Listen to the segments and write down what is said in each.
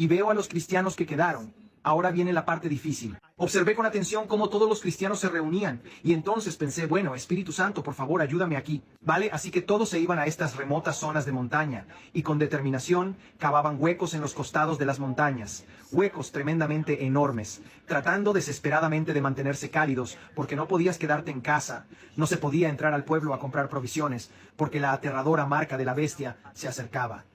y veo a los cristianos que quedaron. Ahora viene la parte difícil. Observé con atención cómo todos los cristianos se reunían, y entonces pensé, bueno, Espíritu Santo, por favor, ayúdame aquí. ¿Vale? Así que todos se iban a estas remotas zonas de montaña, y con determinación cavaban huecos en los costados de las montañas, huecos tremendamente enormes, tratando desesperadamente de mantenerse cálidos, porque no podías quedarte en casa, no se podía entrar al pueblo a comprar provisiones, porque la aterradora marca de la bestia se acercaba.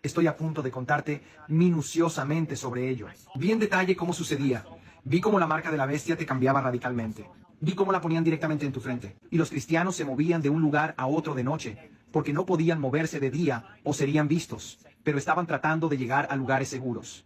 Estoy a punto de contarte minuciosamente sobre ello. Vi en detalle cómo sucedía. Vi cómo la marca de la bestia te cambiaba radicalmente. Vi cómo la ponían directamente en tu frente. Y los cristianos se movían de un lugar a otro de noche, porque no podían moverse de día o serían vistos, pero estaban tratando de llegar a lugares seguros.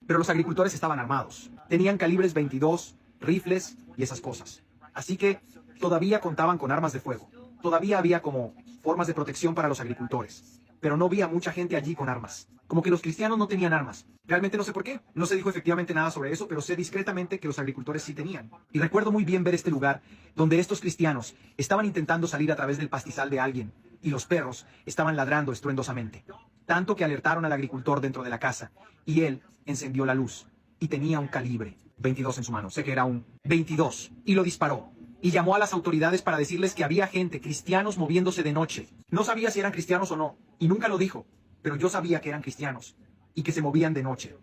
Pero los agricultores estaban armados. Tenían calibres 22, rifles y esas cosas. Así que todavía contaban con armas de fuego. Todavía había como formas de protección para los agricultores. Pero no vi a mucha gente allí con armas. Como que los cristianos no tenían armas. Realmente no sé por qué. No se dijo efectivamente nada sobre eso, pero sé discretamente que los agricultores sí tenían. Y recuerdo muy bien ver este lugar, donde estos cristianos estaban intentando salir a través del pastizal de alguien, y los perros estaban ladrando estruendosamente. Tanto que alertaron al agricultor dentro de la casa, y él encendió la luz, y tenía un calibre 22 en su mano. Sé que era un 22, y lo disparó. Y llamó a las autoridades para decirles que había gente, cristianos moviéndose de noche. No sabía si eran cristianos o no, y nunca lo dijo, pero yo sabía que eran cristianos, y que se movían de noche.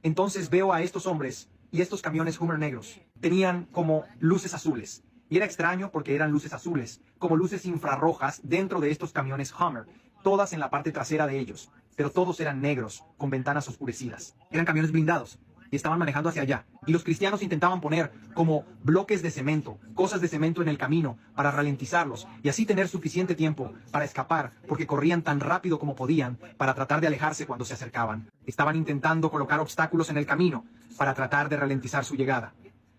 Entonces veo a estos hombres, y estos camiones Hummer negros, tenían como luces azules. Y era extraño porque eran luces azules, como luces infrarrojas dentro de estos camiones Hummer, todas en la parte trasera de ellos, pero todos eran negros, con ventanas oscurecidas. Eran camiones blindados. Y estaban manejando hacia allá. Y los cristianos intentaban poner como bloques de cemento, cosas de cemento en el camino para ralentizarlos y así tener suficiente tiempo para escapar porque corrían tan rápido como podían para tratar de alejarse cuando se acercaban. Estaban intentando colocar obstáculos en el camino para tratar de ralentizar su llegada.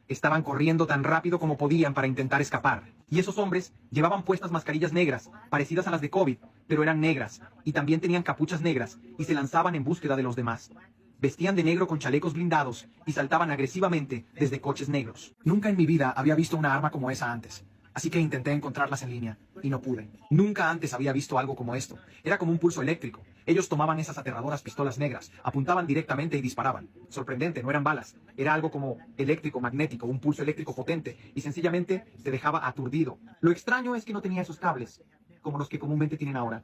Estaban corriendo tan rápido como podían para intentar escapar. Y esos hombres llevaban puestas mascarillas negras, parecidas a las de COVID, pero eran negras, y también tenían capuchas negras, y se lanzaban en búsqueda de los demás. Vestían de negro con chalecos blindados y saltaban agresivamente desde coches negros. Nunca en mi vida había visto una arma como esa antes, así que intenté encontrarlas en línea, y no pude. Nunca antes había visto algo como esto. Era como un pulso eléctrico. Ellos tomaban esas aterradoras pistolas negras, apuntaban directamente y disparaban. Sorprendente, no eran balas. Era algo como eléctrico, magnético, un pulso eléctrico potente, y sencillamente te dejaba aturdido. Lo extraño es que no tenía esos cables, como los que comúnmente tienen ahora.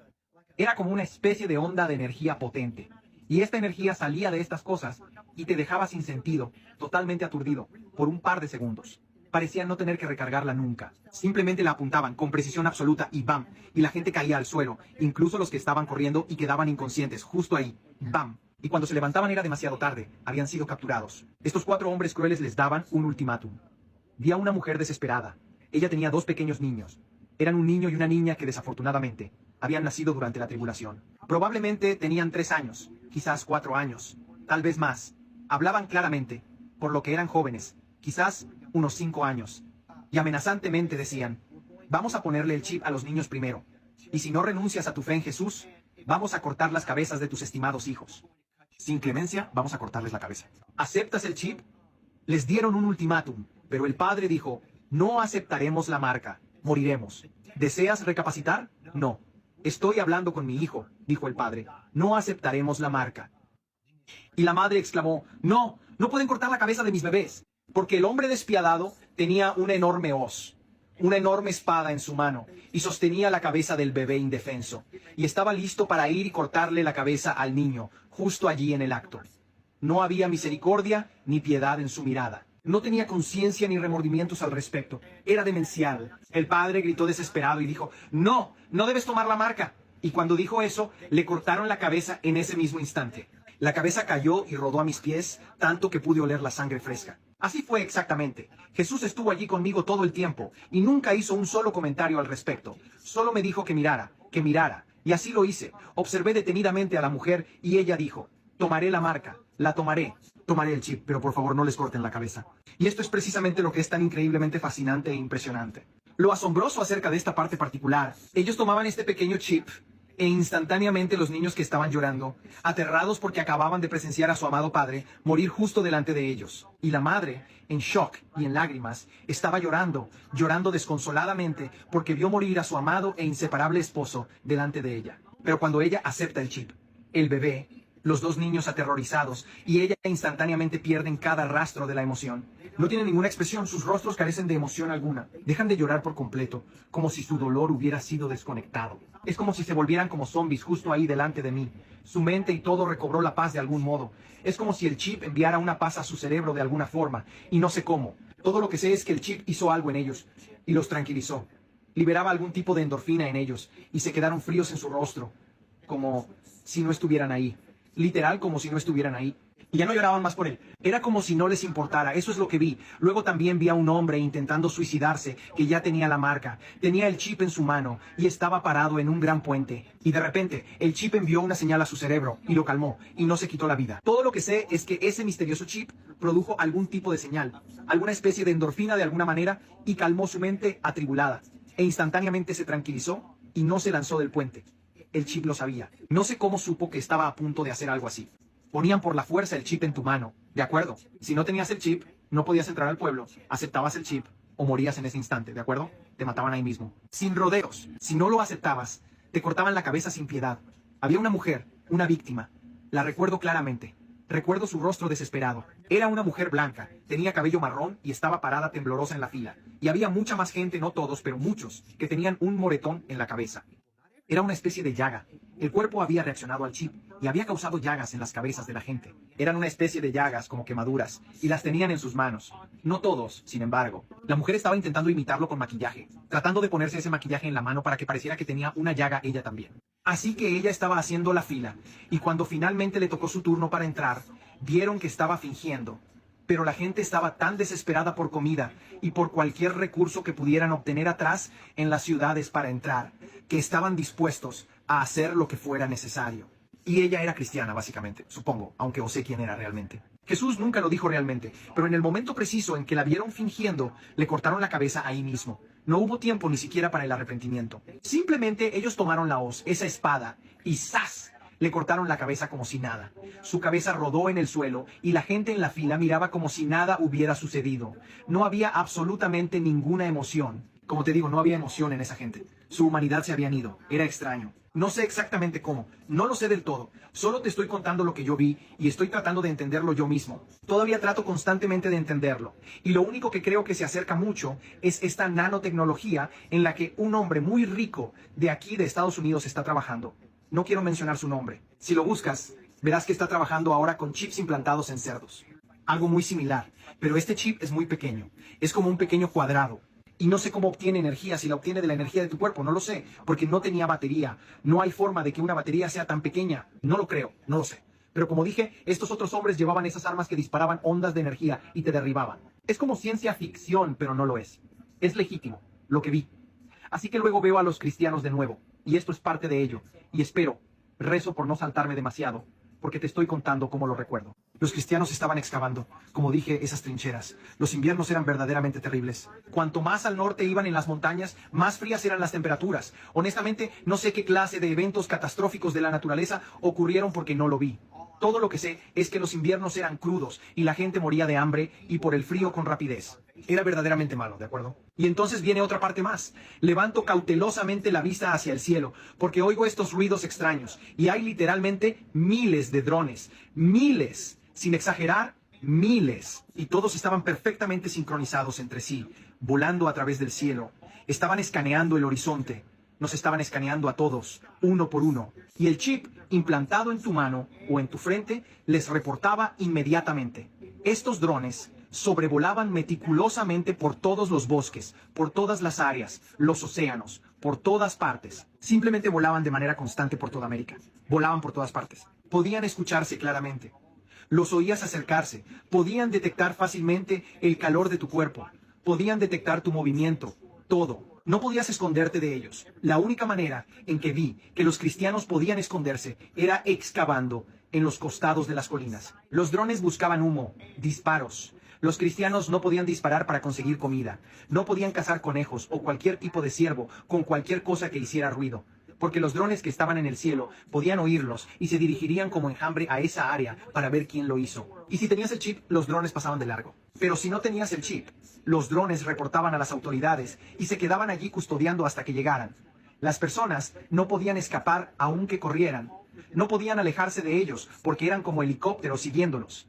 Era como una especie de onda de energía potente. Y esta energía salía de estas cosas y te dejaba sin sentido, totalmente aturdido, por un par de segundos. Parecían no tener que recargarla nunca. Simplemente la apuntaban con precisión absoluta y ¡bam! Y la gente caía al suelo, incluso los que estaban corriendo y quedaban inconscientes, justo ahí, ¡bam! Y cuando se levantaban era demasiado tarde, habían sido capturados. Estos 4 hombres crueles les daban un ultimátum. Vi a una mujer desesperada. Ella tenía 2 pequeños niños. Eran un niño y una niña que desafortunadamente habían nacido durante la tribulación. Probablemente tenían 3 años, quizás 4 años, tal vez más. Hablaban claramente, por lo que eran jóvenes, quizás unos 5 años. Y amenazantemente decían, vamos a ponerle el chip a los niños primero. Y si no renuncias a tu fe en Jesús, vamos a cortar las cabezas de tus estimados hijos. Sin clemencia, vamos a cortarles la cabeza. ¿Aceptas el chip? Les dieron un ultimátum, pero el padre dijo, no aceptaremos la marca, moriremos. ¿Deseas recapacitar? No. Estoy hablando con mi hijo, dijo el padre. No aceptaremos la marca. Y la madre exclamó, no, no pueden cortar la cabeza de mis bebés, porque el hombre despiadado tenía una enorme hoz, una enorme espada en su mano, y sostenía la cabeza del bebé indefenso, y estaba listo para ir y cortarle la cabeza al niño, justo allí en el acto. No había misericordia ni piedad en su mirada. No tenía conciencia ni remordimientos al respecto. Era demencial. El padre gritó desesperado y dijo, no, no debes tomar la marca. Y cuando dijo eso, le cortaron la cabeza en ese mismo instante. La cabeza cayó y rodó a mis pies, tanto que pude oler la sangre fresca. Así fue exactamente. Jesús estuvo allí conmigo todo el tiempo, y nunca hizo un solo comentario al respecto. Solo me dijo que mirara, y así lo hice. Observé detenidamente a la mujer, y ella dijo, tomaré la marca, la tomaré. Tomaré el chip, pero por favor no les corten la cabeza. Y esto es precisamente lo que es tan increíblemente fascinante e impresionante. Lo asombroso acerca de esta parte particular, ellos tomaban este pequeño chip e instantáneamente los niños que estaban llorando, aterrados porque acababan de presenciar a su amado padre morir justo delante de ellos. Y la madre, en shock y en lágrimas, estaba llorando, llorando desconsoladamente porque vio morir a su amado e inseparable esposo delante de ella. Pero cuando ella acepta el chip, el bebé Los dos niños aterrorizados, y ella instantáneamente pierden cada rastro de la emoción. No tienen ninguna expresión, sus rostros carecen de emoción alguna. Dejan de llorar por completo, como si su dolor hubiera sido desconectado. Es como si se volvieran como zombies justo ahí delante de mí. Su mente y todo recobró la paz de algún modo. Es como si el chip enviara una paz a su cerebro de alguna forma, y no sé cómo. Todo lo que sé es que el chip hizo algo en ellos, y los tranquilizó. Liberaba algún tipo de endorfina en ellos, y se quedaron fríos en su rostro, como si no estuvieran ahí. Literal, como si no estuvieran ahí. Y ya no lloraban más por él. Era como si no les importara, eso es lo que vi. Luego también vi a un hombre intentando suicidarse, que ya tenía la marca. Tenía el chip en su mano, y estaba parado en un gran puente. Y de repente, el chip envió una señal a su cerebro, y lo calmó, y no se quitó la vida. Todo lo que sé es que ese misterioso chip produjo algún tipo de señal, alguna especie de endorfina de alguna manera, y calmó su mente atribulada. E instantáneamente se tranquilizó, y no se lanzó del puente. El chip lo sabía. No sé cómo supo que estaba a punto de hacer algo así. Ponían por la fuerza el chip en tu mano, ¿de acuerdo? Si no tenías el chip, no podías entrar al pueblo, aceptabas el chip o morías en ese instante, ¿de acuerdo? Te mataban ahí mismo. Sin rodeos. Si no lo aceptabas, te cortaban la cabeza sin piedad. Había una mujer, una víctima. La recuerdo claramente. Recuerdo su rostro desesperado. Era una mujer blanca, tenía cabello marrón y estaba parada temblorosa en la fila. Y había mucha más gente, no todos, pero muchos, que tenían un moretón en la cabeza. Era una especie de llaga. El cuerpo había reaccionado al chip y había causado llagas en las cabezas de la gente. Eran una especie de llagas como quemaduras y las tenían en sus manos. No todos, sin embargo. La mujer estaba intentando imitarlo con maquillaje, tratando de ponerse ese maquillaje en la mano para que pareciera que tenía una llaga ella también. Así que ella estaba haciendo la fila y cuando finalmente le tocó su turno para entrar, vieron que estaba fingiendo. Pero la gente estaba tan desesperada por comida y por cualquier recurso que pudieran obtener atrás en las ciudades para entrar, que estaban dispuestos a hacer lo que fuera necesario. Y ella era cristiana, básicamente, supongo, aunque no sé quién era realmente. Jesús nunca lo dijo realmente, pero en el momento preciso en que la vieron fingiendo, le cortaron la cabeza ahí mismo. No hubo tiempo ni siquiera para el arrepentimiento. Simplemente ellos tomaron la hoz, esa espada, y ¡zas! Le cortaron la cabeza como si nada. Su cabeza rodó en el suelo y la gente en la fila miraba como si nada hubiera sucedido. No había absolutamente ninguna emoción. Como te digo, no había emoción en esa gente. Su humanidad se habían ido. Era extraño. No sé exactamente cómo. No lo sé del todo. Solo te estoy contando lo que yo vi y estoy tratando de entenderlo yo mismo. Todavía trato constantemente de entenderlo. Y lo único que creo que se acerca mucho es esta nanotecnología en la que un hombre muy rico de aquí de Estados Unidos está trabajando. No quiero mencionar su nombre. Si lo buscas, verás que está trabajando ahora con chips implantados en cerdos. Algo muy similar, pero este chip es muy pequeño. Es como un pequeño cuadrado. Y no sé cómo obtiene energía, si la obtiene de la energía de tu cuerpo, no lo sé, porque no tenía batería. No hay forma de que una batería sea tan pequeña. No lo creo, no lo sé. Pero como dije, estos otros hombres llevaban esas armas que disparaban ondas de energía y te derribaban. Es como ciencia ficción, pero no lo es. Es legítimo, lo que vi. Así que luego veo a los cristianos de nuevo. Y esto es parte de ello. Y espero, rezo por no saltarme demasiado, porque te estoy contando cómo lo recuerdo. Los cristianos estaban excavando, como dije, esas trincheras. Los inviernos eran verdaderamente terribles. Cuanto más al norte iban en las montañas, más frías eran las temperaturas. Honestamente, no sé qué clase de eventos catastróficos de la naturaleza ocurrieron porque no lo vi. Todo lo que sé es que los inviernos eran crudos y la gente moría de hambre y por el frío con rapidez. Era verdaderamente malo, ¿de acuerdo? Y entonces viene otra parte más. Levanto cautelosamente la vista hacia el cielo, porque oigo estos ruidos extraños. Y hay literalmente miles de drones. Miles. Sin exagerar, miles. Y todos estaban perfectamente sincronizados entre sí, volando a través del cielo. Estaban escaneando el horizonte. Nos estaban escaneando a todos, uno por uno. Y el chip implantado en tu mano o en tu frente les reportaba inmediatamente. Estos drones sobrevolaban meticulosamente por todos los bosques, por todas las áreas, los océanos, por todas partes. Simplemente volaban de manera constante por toda América. Volaban por todas partes. Podían escucharse claramente. Los oías acercarse. Podían detectar fácilmente el calor de tu cuerpo. Podían detectar tu movimiento. Todo. No podías esconderte de ellos. La única manera en que vi que los cristianos podían esconderse era excavando en los costados de las colinas. Los drones buscaban humo, disparos. Los cristianos no podían disparar para conseguir comida. No podían cazar conejos o cualquier tipo de ciervo con cualquier cosa que hiciera ruido. Porque los drones que estaban en el cielo podían oírlos y se dirigirían como enjambre a esa área para ver quién lo hizo. Y si tenías el chip, los drones pasaban de largo. Pero si no tenías el chip, los drones reportaban a las autoridades y se quedaban allí custodiando hasta que llegaran. Las personas no podían escapar aunque corrieran, No podían alejarse de ellos, porque eran como helicópteros siguiéndolos.